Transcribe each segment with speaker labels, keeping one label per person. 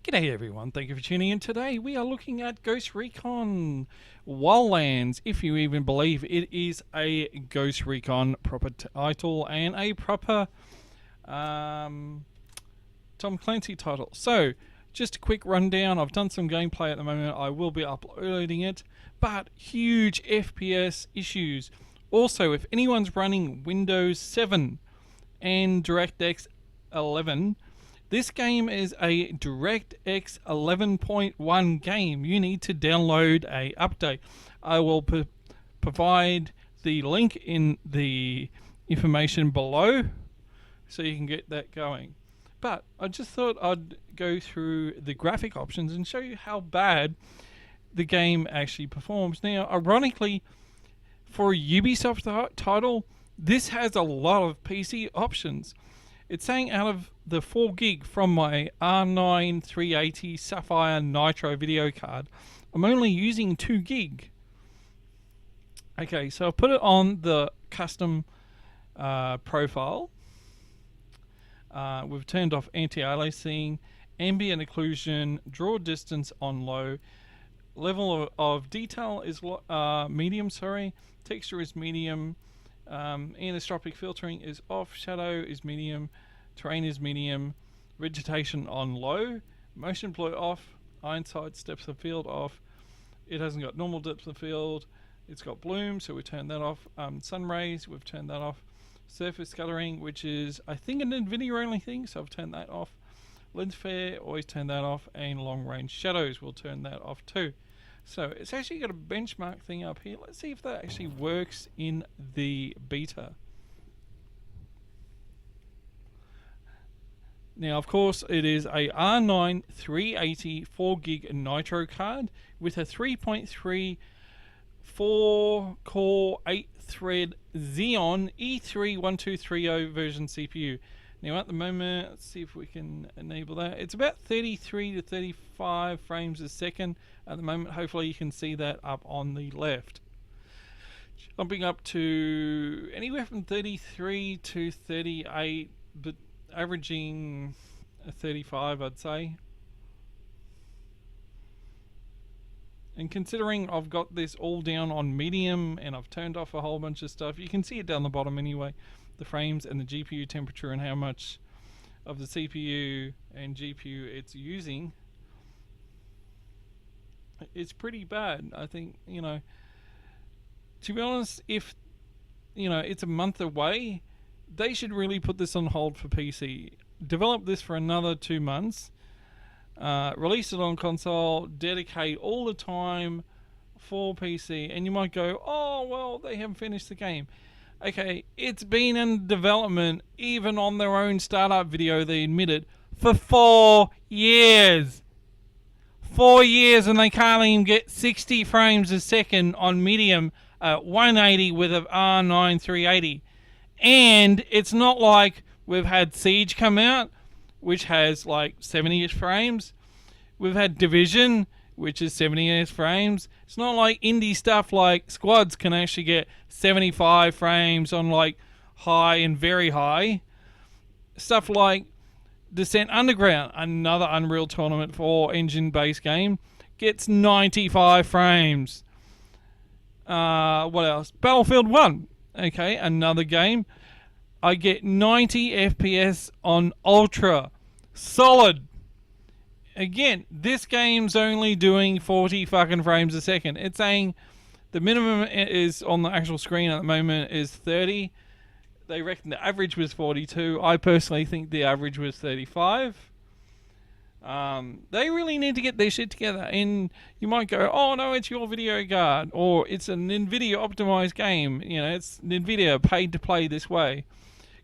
Speaker 1: G'day everyone, thank you for tuning in. Today we are looking at Ghost Recon Wildlands, if you even believe it is a Ghost Recon proper title and a proper Tom Clancy title. So, just a quick rundown. I've done some gameplay at the moment. I will be uploading it, but huge FPS issues. Also, if anyone's running Windows 7 and DirectX 11, this game is a DirectX 11.1 game. You need to download a update. I will provide the link in the information below so you can get that going. But I just thought I'd go through the graphic options and show you how bad the game actually performs. Now, ironically, for a Ubisoft title, this has a lot of PC options. It's saying out of the 4 gig from my R9 380 Sapphire Nitro video card, I'm only using 2 gig. Okay, so I'll put it on the custom profile. We've turned off anti-aliasing, ambient occlusion, draw distance on low, level of detail is medium, texture is medium, anisotropic filtering is off, shadow is medium, terrain is medium, vegetation on low, motion blur off, hindsight depth of field off. It hasn't got normal depth of field. It's got bloom, so we turn that off. Sun rays, we've turned that off. Surface scattering, which is I think an NVIDIA only thing, so I've turned that off. Lens flare, always turn that off, and long range shadows, we'll turn that off too. So it's actually got a benchmark thing up here. Let's see if that actually works in the beta. Now, of course, it is a R9 380 4 gig Nitro card with a 3.3 4-core 8-thread Xeon E3-1230 version CPU. Now, at the moment, let's see if we can enable that. It's about 33 to 35 frames a second at the moment. Hopefully, you can see that up on the left. Jumping up to anywhere from 33 to 38, but averaging 35, I'd say. And considering I've got this all down on medium and I've turned off a whole bunch of stuff, you can see it down the bottom anyway. The frames and the GPU temperature and how much of the CPU and GPU it's using. It's pretty bad. I think, to be honest, if it's a month away, they should really put this on hold for PC. Develop this for another 2 months. Release it on console, dedicate all the time for PC, and you might go, oh well, they haven't finished the game. Okay, it's been in development, even on their own startup video, they admitted, for 4 years. 4 years, and they can't even get 60 frames a second on medium at 180 with an R9 380. And it's not like we've had Siege come out, which has like 70-ish frames. We've had Division, which is 70-ish frames. It's not like indie stuff like Squads can actually get 75 frames on like high and very high. Stuff like Descent Underground, another Unreal Tournament 4 engine-based game, gets 95 frames. What else? Battlefield 1, okay, another game. I get 90 FPS on Ultra. Solid. Again, this game's only doing 40 fucking frames a second. It's saying the minimum is on the actual screen at the moment is 30. They reckon the average was 42. I personally think the average was 35. They really need to get their shit together. And you might go, oh no, it's your video card, or it's an NVIDIA optimized game. It's NVIDIA paid to play this way.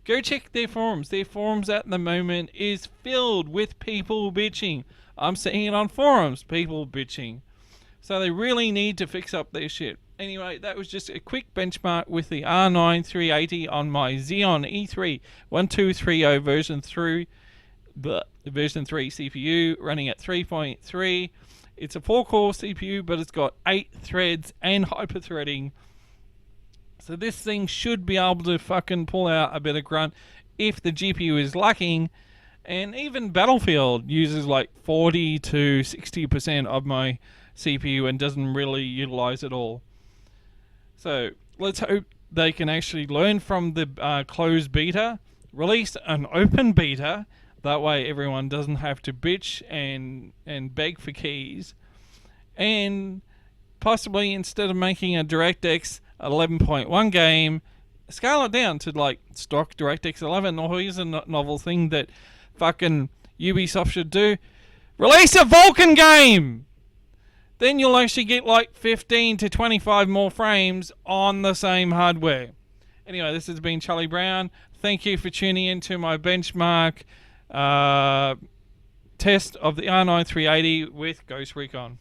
Speaker 1: Go check their forums. Their forums at the moment is filled with people bitching. I'm seeing it on forums, people bitching. So they really need to fix up their shit. Anyway, that was just a quick benchmark with the R9 380 on my Xeon E3-1230 version 3 CPU running at 3.3. It's a 4-core CPU, but it's got 8 threads and hyper-threading. So this thing should be able to fucking pull out a bit of grunt if the GPU is lacking And even Battlefield uses like 40 to 60% of my CPU and doesn't really utilize it all. So let's hope they can actually learn from the closed beta, release an open beta. That way everyone doesn't have to bitch and beg for keys. And possibly instead of making a DirectX 11.1 game, scale it down to like stock DirectX 11. Or here's a novel thing that fucking Ubisoft should do: release a Vulkan game. Then you'll actually get like 15 to 25 more frames on the same hardware. Anyway, this has been Charlie Brown. Thank you for tuning in to my benchmark test of the R9 380 with Ghost Recon.